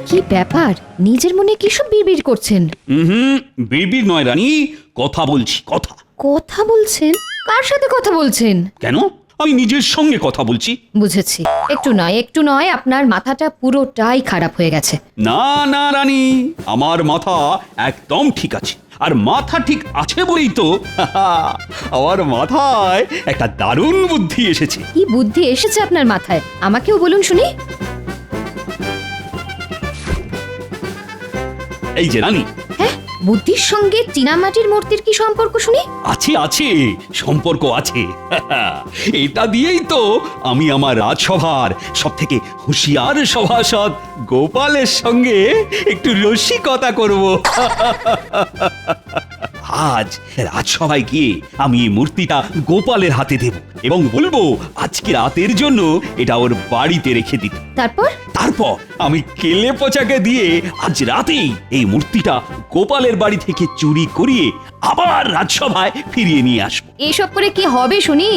কি ব্যাপার, নিজের মনে কি সব বিড়বিড় করছেন? বিড়বিড় নয় রানী, কথা বলছি। কথা কথা বলছেন? কার সাথে কথা বলছেন? কেন? আমি নিজের সঙ্গে কথা বলছি। বুঝেছি, একটু নয় আপনার মাথাটা পুরোটাই খারাপ হয়ে গেছে। না না রানী, আমার মাথা একদম ঠিক আছে। আর মাথা ঠিক আছে বলেই তো আমার মাথায় একটা দারুণ বুদ্ধি এসেছে। কি বুদ্ধি এসেছে আপনার মাথায়? আমাকেও বলুন শুনি। এই যে রানী, হ্যাঁ, বুদ্ধির সঙ্গে চীনামাটির মূর্তির কি সম্পর্ক শুনি? আছে আছে, সম্পর্ক আছে। এটা দিয়েই তো আমি আমার রাজসভার সব থেকে হুঁশিয়ার সভাসদ গোপালের সঙ্গে একটু রসিকতা করব। আজ রাজসভায় গিয়ে আমি এই মূর্তিটা গোপালের হাতে দেব এবং বলবো আজকে রাতের জন্য এটা ওর বাড়িতে রেখে দিতে। তারপর আমি কেলে পচাকে দিয়ে আজ রাতেই এই মূর্তিটা গোপালের বাড়ি থেকে চুরি করিয়ে আবার রাজসভায় ফিরিয়ে নিয়ে আসবো। এসব করে কি হবে শুনি?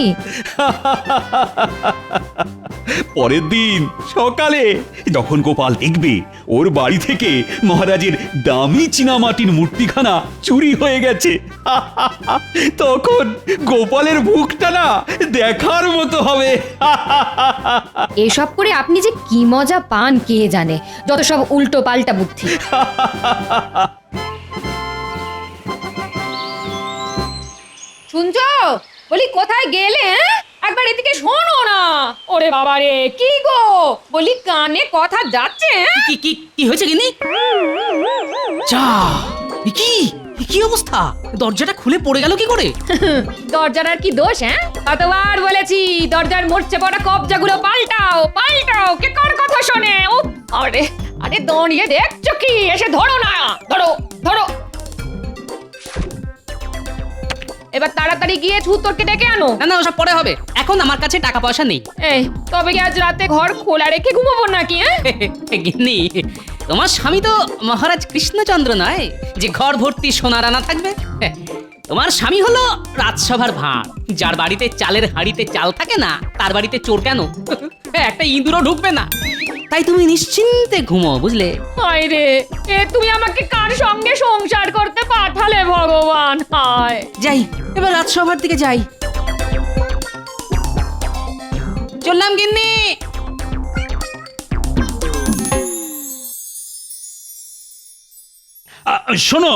পরের দিন সকালে যখন গোপাল দেখবে ওর বাড়ি থেকে মহারাজের দামি চীনামাটির মূর্তিখানা চুরি হয়ে গেছে, তখন গোপালের মুখটা না দেখার মতো হবে। এসব করে আপনি যে কি মজা পান কে জানে, যত সব উল্টো পাল্টা বুদ্ধি। শুনছো? বলি কোথায় গেলে? একবার এদিকে শোনো না। ওরে বাবা রে, কি গো? বলি কানে কথা যাচ্ছে? কি কি কি হয়েছে গিনি? যা, কি কি অবস্থা? দরজাটা খুলে পড়ে গেল কি করে? দরজার আর কি দোষ? কতবার বলেছি দরজার মরচে পড়া কবজাগুলো পাল্টাও পাল্টাও, কে কার কথা শোনে? আরে আরে দাঁড়িয়ে দেখছো কি? এসে ধরো না, ধরো ধরো। এবার তাড়াতাড়ি গিয়ে ছুতরকে ডেকে আনো। না না, ওসব পরে হবে, এখন আমার কাছে টাকা পয়সা নেই। এই তবে কি আজ রাতে ঘর খোলা রেখে ঘুমাবো নাকি? গিন্নি, তোমার স্বামী তো মহারাজ কৃষ্ণচন্দ্র নয় যে ঘর ভর্তি সোনা রানা থাকবে। তোমার স্বামী হলো রাজসভার ভাঁড়, যার বাড়িতে চালের হাঁড়িতে চাল থাকে না তার বাড়িতে চোর কেন? একটা ইঁদুরও ঢুকবে না। তাই তুমি নিশ্চিন্তে ঘুমো, বুঝলে? হায় রে, এ তুমি আমাকে কার সঙ্গে সংসার করতে পাঠালে ভগবান? হায়। যাই, এবার রাজসভার দিকে যাই। চললাম গিন্নি। শোনো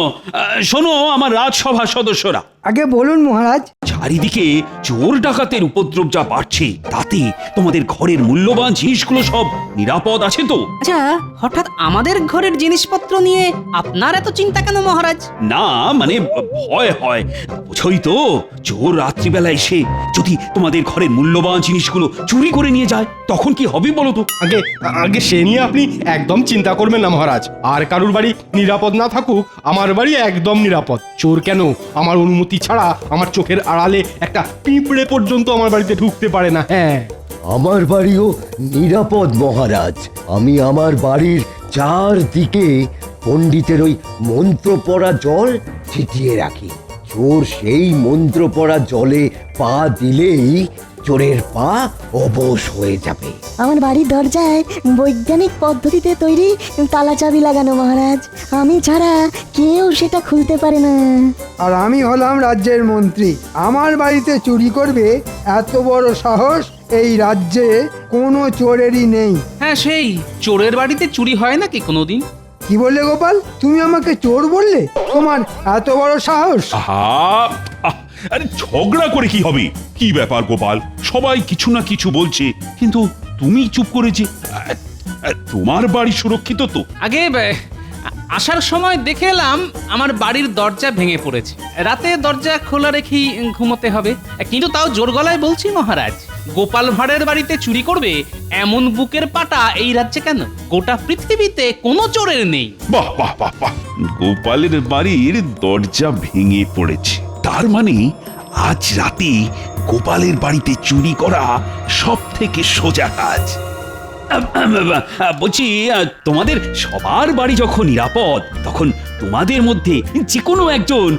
শোনো আমার রাজসভা সদস্যরা, আগে বলুন মহারাজ। চারিদিকে চোর ডাকাতের উপদ্রব যা বাড়ছে, তাতে তোমাদের ঘরের মূল্যবান জিনিসগুলো সব নিরাপদ আছে তো? আচ্ছা, হঠাৎ আমাদের ঘরের জিনিসপত্র নিয়ে আপনার এত চিন্তা কেন মহারাজ? না মানে ভয় হয়, বুঝোই তো, চোর রাত্রিবেলা এসে যদি তোমাদের ঘরের মূল্যবান জিনিসগুলো চুরি করে নিয়ে যায় তখন কি হবে বলো তো? আগে আগে সে নিয়ে আপনি একদম চিন্তা করবেন না মহারাজ। আর কারুর বাড়ি নিরাপদ না থাকুক, আমার বাড়ি একদম নিরাপদ। চোর কেন, আমার অনুমতি ছাড়া আমার চোখের আড়ালে একটা পিঁপড়ে পর্যন্ত আমার বাড়িতে ঢুকতে পারে না। হ্যাঁ, আমার বাড়িও নিরাপদ মহারাজ। আমি আমার বাড়ির চারদিকে পণ্ডিতের ওই মন্ত্র পড়া জল ছিটিয়ে রাখি। চোর সেই মন্ত্র পড়া জলে পা দিলেই চোরের পা অবশ হয়ে যাবে। আমার বাড়ির দরজায় বৈজ্ঞানিক পদ্ধতিতে তৈরি তালা চাবি লাগানো মহারাজ, আমি ছাড়া কেউ সেটা খুলতে পারে না। আর আমি হলাম রাজ্যের মন্ত্রী, আমার বাড়িতে চুরি করবে এত বড় সাহস এই রাজ্যে কোনো চোরেরই নেই। হ্যাঁ, সেই চোরের বাড়িতে চুরি হয় নাকি কোনোদিন? কি বললে গোপাল? তুমি আমাকে চোর বললে? তোমার এত বড় সাহস? আরে ঝগড়া করে কি হবে? কি ব্যাপার গোপাল, সবাই কিছু না কিছু বলছে কিন্তু তুমি চুপ করে যে। তোমার বাড়ি সুরক্ষিত তো? আগে আসার সময় দেখে এলাম আমার বাড়ির দরজা ভেঙে পড়েছে। রাতে দরজা খোলা রেখেই ঘুমোতে হবে, কিন্তু তাও জোর গলায় বলছি মহারাজ, গোপাল ভাঁড়ের বাড়িতে চুরি করবে এমন বুকের পাটা এই রাজ্যে কেন? গোটা পৃথিবীতে কোনো চোরের নেই। বাহ বাহ বাহ বাহ, গোপালের বাড়ির দরজা ভেঙে পড়েছে, তার মানে আজ রাতে গোপালের বাড়িতে চুরি করা সব থেকে সোজা কাজ। বলছি, তোমাদের সবার বাড়ি যখন নিরাপদ, তখন তোমাদের মধ্যে যে কোনো একজন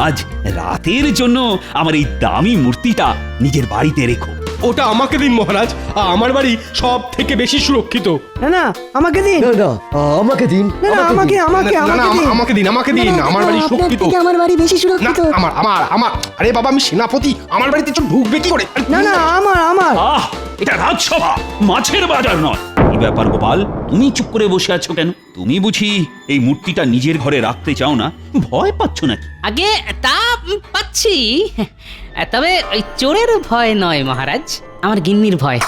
আজ রাতের জন্য আমার এই দামি মূর্তিটা নিজের বাড়িতে রেখো। ওটা আমাকে দিন মহারাজ, আমার বাড়ি সব থেকে বেশি সুরক্ষিত। না না আমাকে দিন, না না আমাকে দিন, না না আমাকে আমাকে না, না, আমাকে দিন। আমাকে দিন, আমাকে দিন, আমার বাড়ি আপনার সুরক্ষিত। থেকে আমার বাড়ি বেশি না, সুরক্ষিত। আমার আরে বাবা, আমি সেনাপতি, আমার বাড়িতে চোর ঢুকবে কি করে? না না আমার আহ এটা রাজসভা, মাছের বাজার নয়। কি ব্যাপার গোপাল, তুমি চুপ করে বসে আছো কেন? তুমি বুঝি এই মূর্তিটা নিজের ঘরে রাখতে চাও না? ভয় পাচ্ছ নাকি? আগে তা পাচ্ছি, তবে ওই চোরের ভয় নয় মহারাজ, আমার গিন্নির ভয়।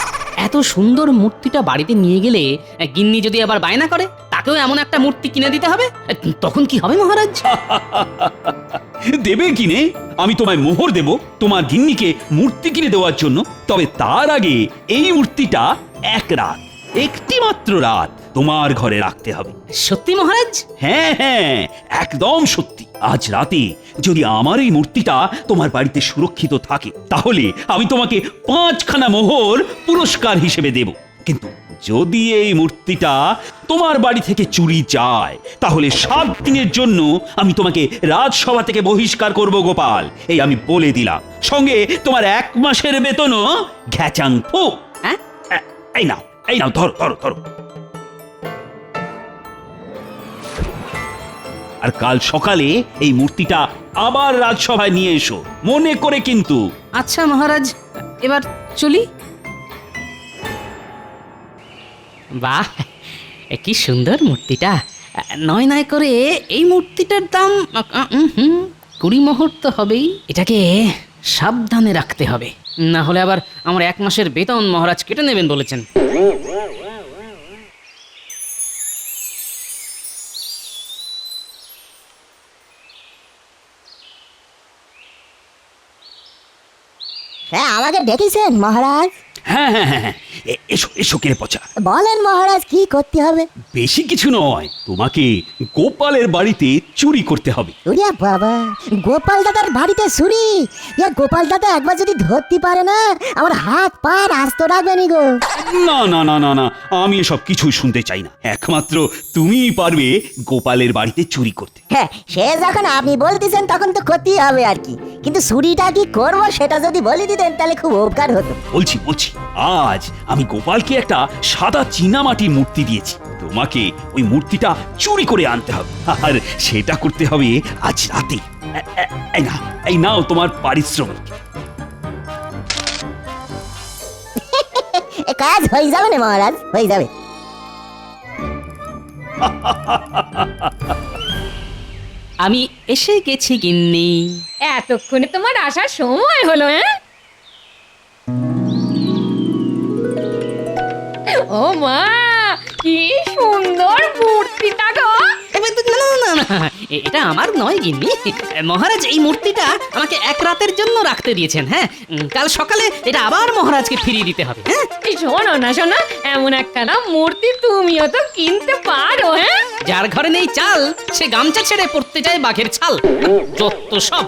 এত সুন্দর মূর্তিটা বাড়িতে নিয়ে গেলে গিন্নি যদি আবার বায়না করে তাকেও এমন একটা মূর্তি কিনে দিতে হবে, তখন কি হবে মহারাজ? দেবে কিনে? আমি তোমায় মোহর দেব তোমার গিন্নিকে মূর্তি কিনে দেওয়ার জন্য। তবে তার আগে এই মূর্তিটা একটি মাত্র রাত তোমার ঘরে রাখতে হবে। সত্যি মহারাজ? হ্যাঁ হ্যাঁ, একদম সত্যি। আজ রাতে যদি আমার এই মূর্তিটা তোমার বাড়িতে সুরক্ষিত থাকে তাহলে আমি তোমাকে 5খানা মোহর পুরস্কার হিসেবে দেব। কিন্তু যদি এই মূর্তিটা তোমার বাড়ি থেকে চুরি যায় তাহলে 7 দিনের জন্য আমি তোমাকে রাজসভা থেকে বহিষ্কার করব গোপাল, এই আমি বলে দিলাম। সঙ্গে তোমার 1 মাসের বেতনও ঘ্যাচাং ফু। হ্যাঁ? এই নাও ধরো ধরো ধরো। আর কাল সকালে এই মূর্তিটা আবার রাজসভায় নিয়ে এসো, মনে করে কিন্তু। আচ্ছা মহারাজ, এবার চলি। বাহ, কি সুন্দর মূর্তিটা। নয় নয় করে এই মূর্তিটার দাম 20 মোহর তো হবেই। এটাকে সাবধানে রাখতে হবে, না হলে আবার আমার 1 মাসের বেতন মহারাজ কেটে নেবেন বলেছেন। হ্যাঁ, আমাকে ডেকেছেন মহারাজ? হ্যাঁ হ্যাঁ হ্যাঁ হ্যাঁ, এসো এসো কেড়ে পচা। বলেন মহারাজ, কি করতে হবে? বেশি কিছু নয়, তোমাকে গোপালের বাড়িতে চুরি করতে হবে। ওরে বাবা, গোপাল দাদার বাড়িতে চুরি? গোপাল দাদা একবার যদি ধরতে পারে না, আমার হাত পা আস্ত রাখবে নি গো। না না না না না, আমি এসব কিছুই শুনতে চাই না। একমাত্র তুমিই পারবে গোপালের বাড়িতে চুরি করতে। হ্যাঁ, সে যখন আপনি বলতেছেন তখন তো করতেই হবে আর কি। কিন্তু চুরিটা কি করবো সেটা যদি বলে দিতেন তাহলে খুব উপকার হতো। বলছি আজ আমি গোপালকে একটা সাদা চীনামাটির মূর্তি দিয়েছি। তোমাকে ওই মূর্তিটা চুরি করে আনতে হবে, আর সেটা করতে হবে আজ রাতে। এই নাও তোমার পারিশ্রমিক। কাজ হয়ে যাবে না মহারাজ, হয়ে যাবে। আমি এসে গেছি গিন্নি। এতক্ষণে তোমার আসার সময় হলো? ও মা, কি সুন্দর মূর্তিটা গো! না, এটা আমার নয় গিন্নি। মহারাজ এই মূর্তিটা আমাকে 1 রাতের জন্য রাখতে দিয়েছেন। হ্যাঁ, কাল সকালে এটা আবার মহারাজকে ফিরিয়ে দিতে হবে। হ্যাঁ, এই শোনো না এমন একখানা মূর্তি তুমিও তো কিনতে পারো। হ্যাঁ, যার ঘরে নেই চাল সে গামছা ছেড়ে পড়তে যায় বাঘের ছাল। যত সব।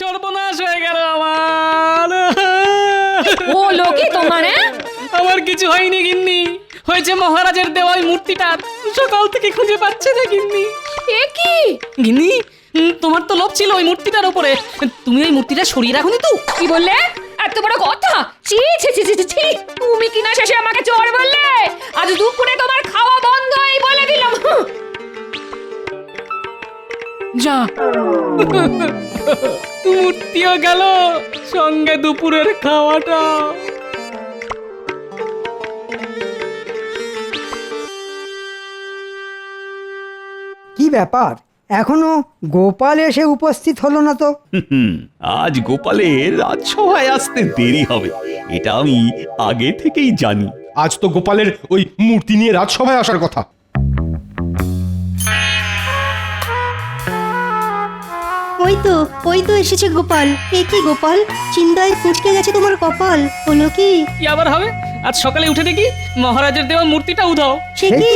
সর্বনাশ হয়ে গেল আমার। ও লোকে তোমার। আমার কিছু হয়নি গিন্নি, হয়েছে মহারাজের দেওয়া ওই মূর্তিটা সকাল থেকে খুঁজে পাচ্ছে না গিন্নি। এ কি গিন্নি, তোমার তো লোভ ছিল ওই মূর্তিটার উপরে, তুমি ওই মূর্তিটা সরিয়ে রাখোনি তো? কি বললে? এত বড় কথা! ছি ছি ছি ছি ছি! তুমি কিনা শেষে আমাকে চোর বললে? আজ দুপুরে তোমার খাওয়া বন্ধ, এই বলে দিলাম। যা মূর্তিও গেল, সঙ্গে দুপুরের খাওয়াটা। কি ব্যাপার এখনো গোপাল এসে উপস্থিত হলো না তো? আজ গোপালের রাজসভায় আসতে দেরি হবে, এটা আমি আগে থেকেই জানি। আজ তো গোপালের ওই মূর্তি নিয়ে রাজসভায় আসার কথা। ওই তো এসেছে গোপাল। এ কি গোপাল, চিন্তায় কুঁচকে গেছে তোমার কপাল, হলো কি? কি আবার হবে? আজ সকালে উঠে দেখি মহারাজের দেওয়া মূর্তিটা উধাও। সে কি?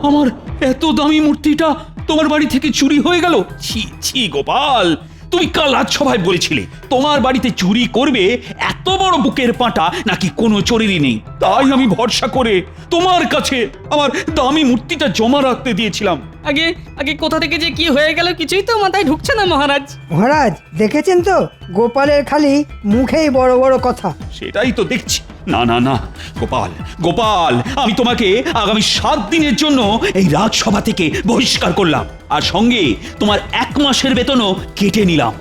আমার এত দামি মূর্তিটা তোমার বাড়ি থেকে চুরি হয়ে গেল। ছি ছি গোপাল, তুমি কাল রাজসভায় বলেছিলে তোমার বাড়িতে চুরি করবে এত বড় বুকের পাঁটা নাকি কোনো চোরেরই নেই। তাই আমি ভরসা করে তোমার কাছে আমার দামি মূর্তিটা জমা রাখতে দিয়েছিলাম। আগে আগে কোথা থেকে যে কি হয়ে গেল কিছুই তো মাথায় ঢুকছে না মহারাজ। মহারাজ দেখেছেন তো, গোপালের খালি মুখেই বড় বড় কথা। সেটাই তো দেখছি। না না না গোপাল, গোপাল, আমি তোমাকে আগামী 7 দিনের জন্য এই রাজসভা থেকে বহিষ্কার করলাম, আর সঙ্গে তোমার 1 মাসের বেতনও কেটে নিলাম।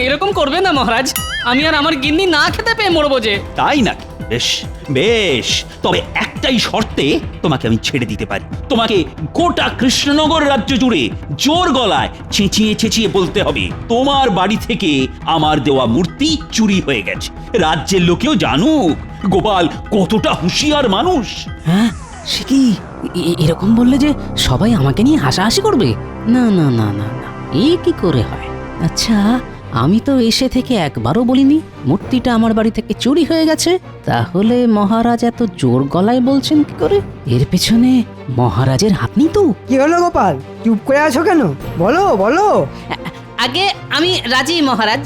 এরকম করবে না মহারাজ, আমি আর আমার গিন্নি না খেতে পেয়ে মরবো যে। তাই নাকি? বেশ বেশ, তবে একটাই শর্তে তোমাকে আমি ছেড়ে দিতে পারি। তোমাকে গোটা কৃষ্ণনগর রাজ্য জুড়ে জোর গলায় চেঁচিয়ে চেঁচিয়ে বলতে হবে তোমার বাড়ি থেকে আমার দেওয়া মূর্তি চুরি হয়ে গেছে। রাজ্যের লোকেও জানুক গোপাল কতটা হুঁশিয়ার মানুষ। হ্যাঁ, সে কি এরকম বললে যে সবাই আমাকে নিয়ে হাসাহাসি করবে? না না না না না, এ কি করে হয়? আচ্ছা, আমি তো এসে থেকে একবারও বলিনি মূর্তিটা আমার বাড়ি থেকে চুরি হয়ে গেছে, তাহলে মহারাজ এত জোর গলায় বলছেন কি করে? এর পেছনে মহারাজের হাত নেই তো? কি হলো গোপাল, চুপ করে আছো কেন? বলো বলো। আগে আমি রাজি মহারাজ,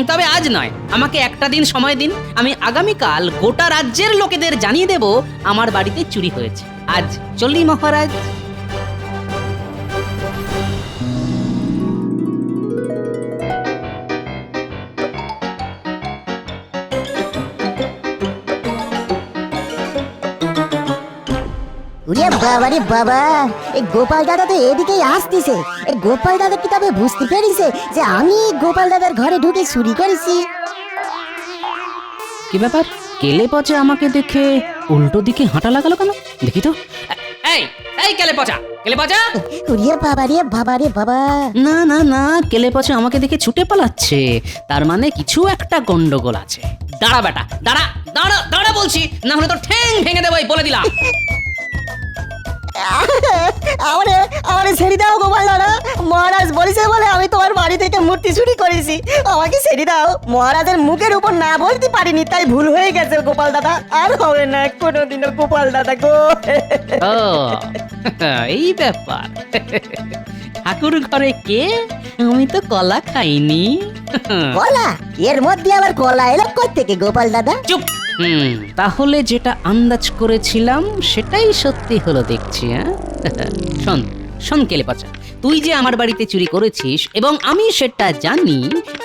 তবে আজ নয়, আমাকে একটা দিন সময় দিন। আমি আগামীকাল গোটা রাজ্যের লোকেদের জানিয়ে দেব আমার বাড়িতে চুরি হয়েছে। আজ চলি মহারাজ। ওরে বাবা রে বাবা, এই গোপাল দাদা তো এদিকেই আসতেছে। এই গোপাল দাদা কি তবে বুঝতে পেরেছে যে আমি গোপাল দাদার ঘরে ঢুকে চুরি করেছি? কি ব্যাপার, কেলে পচে আমাকে দেখে উল্টো দিকে হাঁটা লাগালো কেন? দেখি তো। এই এই কেলে পচা, কেলে পচা! ওরে বাবা রে বাবা রে বাবা! না না না, কেলে পচে আমাকে দেখে ছুটে পালাচ্ছে, তার মানে কিছু একটা গন্ডগোল আছে। দাঁড়া বেটা, দাঁড়া দাঁড়া দাঁড়া বলছি, না হলে তো ঠ্যাং ভেঙে দেবো, বলে দিলাম। আমারে ছেড়ে দাও গোপাল দাদা, মহারাজ বলেছে বলে আমি তোমার বাড়ি থেকে মূর্তি চুরি করেছি, আমাকে ছেড়ে দাও। মহারাজের মুখের উপর না বলতে পারিনি, তাই ভুল হয়ে গেছে গোপাল দাদা, আর হবে না কোনোদিনও গোপাল দাদা গো। ও এই ব্যাপার। ঠাকুর ঘরে কে? আমি তো কলা খাইনি। কলা? এর মধ্যে আবার কলা এলো কোত্থেকে গোপাল দাদা? চুপ। তাহলে যেটা আন্দাজ করেছিলাম সেটাই সত্যি হলো দেখছি। শোন শোন কেলে পচা, তুই যে আমার বাড়িতে চুরি করেছিস এবং আমি সেটা জানি,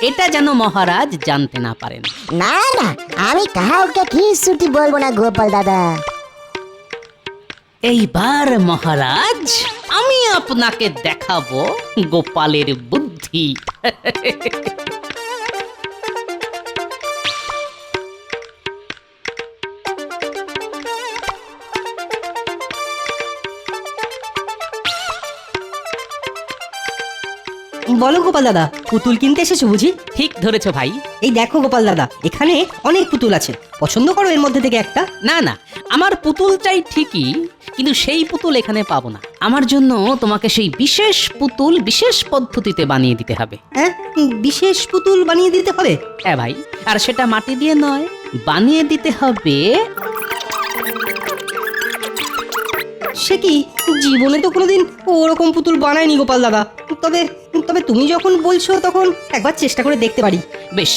এটা যেন মহারাজ জানতে না পারেন। না না, আমি কাউকে কিছুটি বলবো না গোপাল দাদা। এইবার মহারাজ আমি আপনাকে দেখাবো গোপালের বুদ্ধি। বলো গোপাল দাদা, পুতুল কিনতে এসেছো বুঝি? ঠিক ধরেছো ভাই। এই দেখো গোপাল দাদা, এখানে অনেক পুতুল আছে, পছন্দ করো এর মধ্যে থেকে একটা। না না, আমার পুতুল চাই ঠিকই, কিন্তু সেই পুতুল এখানে পাবো না। আমার জন্য তোমাকে সেই বিশেষ পুতুল বিশেষ পদ্ধতিতে বানিয়ে দিতে হবে। হ্যাঁ, বিশেষ পুতুল বানিয়ে দিতে হবে? হ্যাঁ ভাই, আর সেটা মাটি দিয়ে নয়, বানিয়ে দিতে হবে। সে কি, জীবনে তো কোনোদিন ওরকম পুতুল বানায়নি গোপাল দাদা। তবে তবে তুমি যখন বলছো তখন একবার চেষ্টা করে দেখতে পারি। বেশ,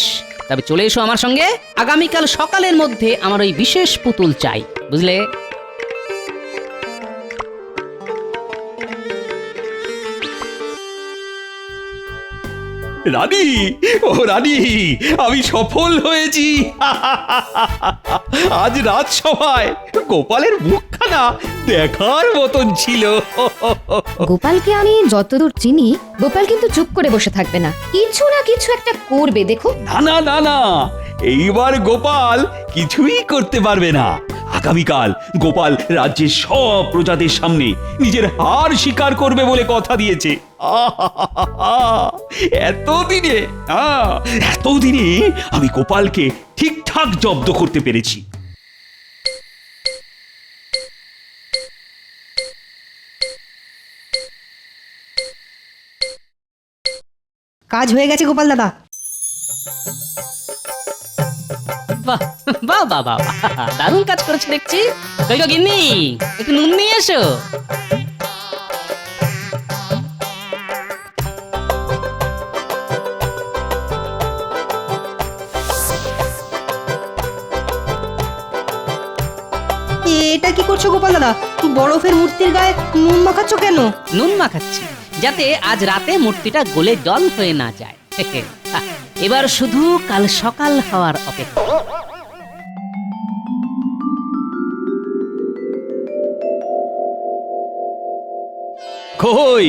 তবে চলে এসো আমার সঙ্গে। আগামীকাল সকালের মধ্যে আমার ওই বিশেষ পুতুল চাই, বুঝলে? রানী, ও রানী, আমি সফল হয়েছি। আজ রাজসভায় গোপালের মুখখানা দেখার মতন ছিল। গোপালকে আমি যতদূর চিনি, গোপাল কিন্তু চুপ করে বসে থাকবে না, কিছু না কিছু একটা করবে, দেখো। না না না না, এইবার গোপাল কিছুই করতে পারবে না। আগামীকাল গোপাল রাজ্যের সব প্রজাদের সামনে নিজের হার স্বীকার করবে বলে কথা দিয়েছে। এতদিনে আমি গোপালকে ঠিকঠাক জব্দ করতে পেরেছি। কাজ হয়ে গেছে গোপাল দাদা। বাহ বাহ বাহ বাহ, দারুণ কাজ করেছে দেখছি। কই গো গিন্নি, একটু নুন নিয়ে এসো। এটা কি করছো গোপাল দাদা? বরফের মূর্তির গায়ে নুন মাখাচ্ছ কেন? নুন মাখাচ্ছি যাতে আজ রাতে মূর্তিটা গলে জল হয়ে না যায়। এবার শুধু কাল সকাল হওয়ার অপেক্ষা। কই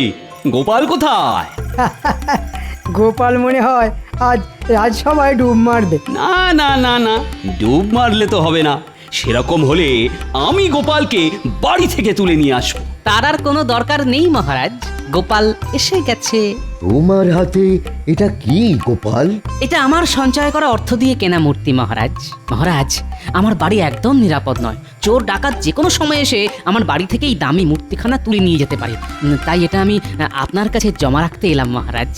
গোপাল কোথায়? গোপাল মনে হয় আজ রাজসভায় ডুব মারবে। না না না না, ডুব মারলে তো হবে না। সেরকম হলে আমি গোপালকে বাড়ি থেকে তুলে নিয়ে আসবো। তার আর কোনো দরকার নেই মহারাজ, গোপাল এসে গেছে। তোমার হাতে এটা কি গোপাল? এটা আমার সঞ্চয় করা অর্থ দিয়ে কেনা মূর্তি মহারাজ। মহারাজ, আমার বাড়ি একদম নিরাপদ নয়। চোর ডাকাত যে কোনো সময় এসে আমার বাড়ি থেকে এই দামি মূর্তিখানা তুলে নিয়ে যেতে পারে। তাই এটা আমি আপনার কাছে জমা রাখতে এলাম মহারাজ।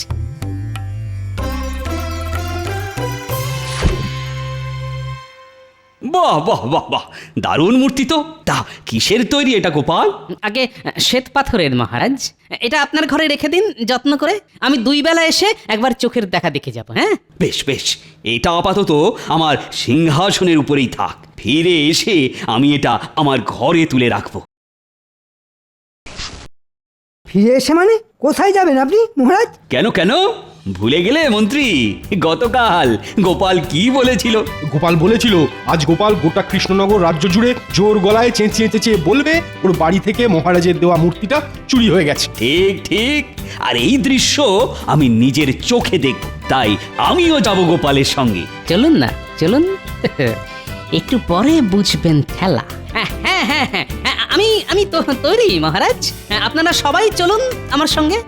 বাহ বাহ বাহ বাহ, দারুণ মূর্তি তো। তা কিসের তৈরি এটা গোপাল? আগে শ্বেত পাথরের মহারাজ। এটা আপনার ঘরে রেখে দিন যত্ন করে। আমি 2 বেলা এসে একবার চোখের দেখা দেখে যাব। হ্যাঁ বেশ বেশ, এটা আপাতত আমার সিংহাসনের উপরেই থাক। ফিরে এসে আমি এটা আমার ঘরে তুলে রাখবো। ফিরে এসে মানে কোথায় যাবেন আপনি মহারাজ? কেন কেন, ভুলে গেলে মন্ত্রী? গতকাল গোপাল কি বলেছিল? গোপাল বলেছিল আজ গোপাল গোটা কৃষ্ণনগর রাজ্য জুড়ে জোর গলায় চেঁচিয়ে চেঁচিয়ে বলবে ওর বাড়ি থেকে মহারাজের দেওয়া মূর্তিটা চুরি হয়ে গেছে। ঠিক ঠিক, আর এই দৃশ্য আমি নিজের চোখে দেখব। তাই আমিও যাব গোপালের সঙ্গে। চলুন না, চলুন। একটু পরে বুঝবেন খেলা। হ্যাঁ হ্যাঁ হ্যাঁ হ্যাঁ, আমি তো তৈরি মহারাজ। আপনারা সবাই চলুন আমার সঙ্গে।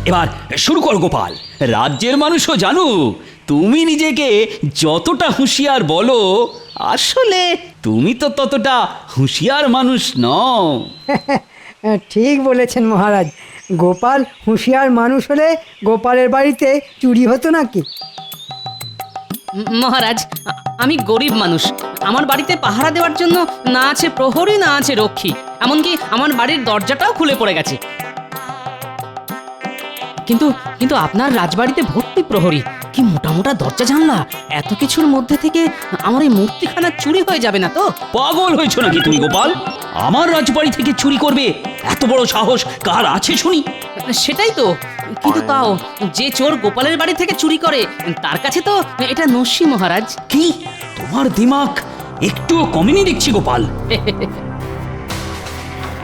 এবার শুরু কর গোপাল। রাজ্যের মানুষও জানুক তুমি নিজেকে যতটা হুঁশিয়ার বলো, আসলে তুমি তো ততটা হুঁশিয়ার মানুষ নও। ঠিক বলেছেন মহারাজ। গোপাল হুঁশিয়ার মানুষ হলে গোপালের বাড়িতে চুরি হতো নাকি? মহারাজ, আমি গরিব মানুষ। আমার বাড়িতে পাহারা দেওয়ার জন্য না আছে প্রহরী, না আছে রক্ষী। এমনকি আমার বাড়ির দরজাটাও খুলে পড়ে গেছে। কিন্তু কিন্তু আপনার রাজবাড়িতে ভর্তি প্রহরী, কি মোটা মোটা দরজা জানলা। এত কিছুর মধ্যে থেকে আমার এই মূর্তিখানা চুরি হয়ে যাবে না তো? পাগল হয়েছো নাকি তুমি গোপাল? আমার রাজবাড়ি থেকে চুরি করবে এত বড় সাহস কার আছে শুনি? সেটাই তো। কিন্তু তাও যে চোর গোপালের বাড়ি থেকে চুরি করে তার কাছে তো এটা নস্যি মহারাজ। কি তোমার দিমাগ একটুও কমেনি দেখছি গোপাল।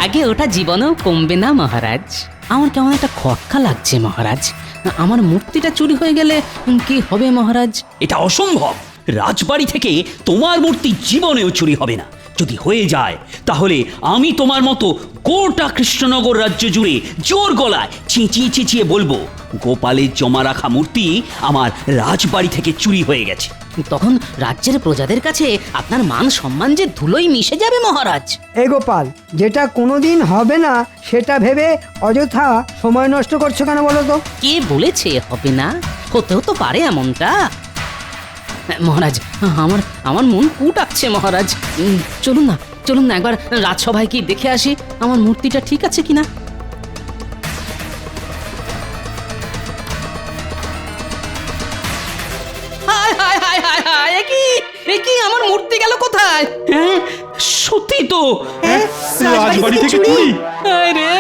আগে ওটা জীবনেও কমবে না মহারাজ। আমার কেমন একটা খটকা লাগছে মহারাজ। আমার মূর্তিটা চুরি হয়ে গেলে কি হবে মহারাজ? এটা অসম্ভব। রাজবাড়ি থেকে তোমার মূর্তি জীবনেও চুরি হবে না। যদি হয়ে যায় তাহলে আমি তোমার মতো গোটা কৃষ্ণনগর রাজ্য জুড়ে জোর গলায় চেঁচিয়ে চেঁচিয়ে বলবো গোপালের জমা রাখা মূর্তি আমার রাজবাড়ি থেকে চুরি হয়ে গেছে। তখন রাজ্যের প্রজাদের কাছে আপনার মান সম্মান যে ধুলোই মিশে যাবে মহারাজ। এই গোপাল, যেটা কোনোদিন হবে না সেটা ভেবে অযথা সময় নষ্ট করছো কেন বলো তো? কে বলেছে হবে না? হতেও তো পারে এমনটা। মহারাজ, আমার মন কুটাচ্ছে মহারাজ। চলুন না একবার রাজসভায় কি দেখে আসি আমার মূর্তিটা ঠিক আছে কিনা। হায় হায় হায় হায় হায়, কি এ কি আমার মূর্তি গেল কোথায়? হ্যাঁ সত্যি তো। রাজবাড়ি থেকে চুরি? আরে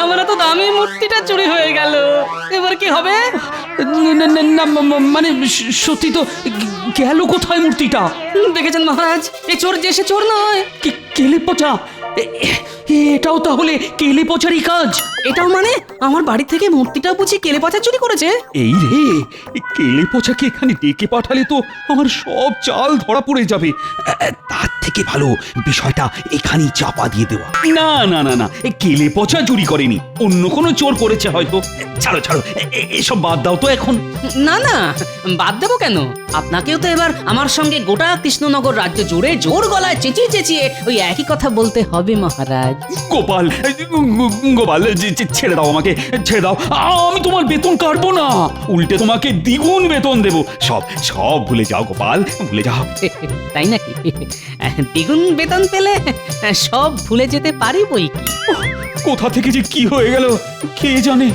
আমার তো দামি মূর্তিটা চুরি হয়ে গেল, এবার কি হবে? না, মানে সত্যি তো। গেল কোথায় মূর্তিটা? দেখেছেন মহারাজ, এ চোর যে সে চোর নয়। কেলে পচা? এটাও তাহলে কেলে পচারই কাজ? এটাও মানে আমার বাড়ি থেকে মূর্তিটা বুঝি কেলে পচা চুরি করেছে? এই রে, কেলে পচাকে এখানে ডেকে পাঠালে তো আমার সব চাল ধরা পড়ে যাবে। তার থেকে ভালো বিষয়টা এখানেই চাপা দিয়ে দেওয়া। না না না না, কেলে পচা চুরি করেনি, অন্য কোনো চোর করেছে হয়তো। ছাড়ো ছাড়ো, এসব বাদ দাও তো এখন। না না, বাদ দেবো কেন? আপনাকেও তো এবার আমার সঙ্গে গোটা কৃষ্ণনগর রাজ্য জুড়ে জোর গলায় চেঁচিয়ে চেঁচিয়ে ওই একই কথা বলতে হবে মহারাজ। গোপাল, গোপাল, ছেড়ে দাও আমাকে, ছেড়ে দাও। আমি তোমার বেতন কাটবো না, উল্টে তোমাকে দ্বিগুণ বেতন দেবো। সব সব ভুলে যাও গোপাল, ভুলে যাও। তাই নাকি? দ্বিগুণ বেতন পেলে সব ভুলে যেতে পারি বই কি। কোথা থেকে যে কি হয়ে গেল কে জানে।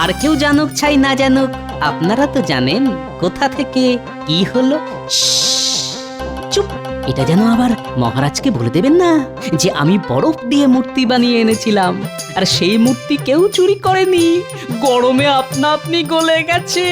আর কেউ জানুক ছাই না জানুক, আপনারা তো জানেন কোথা থেকে কি হলো। চুপ, এটা যেন আবার মহারাজকে বলে দেবেন না যে আমি বরফ দিয়ে মূর্তি বানিয়ে এনেছিলাম, আর সেই মূর্তি কেউ চুরি করেনি, গরমে আপনা আপনি গলে গেছে।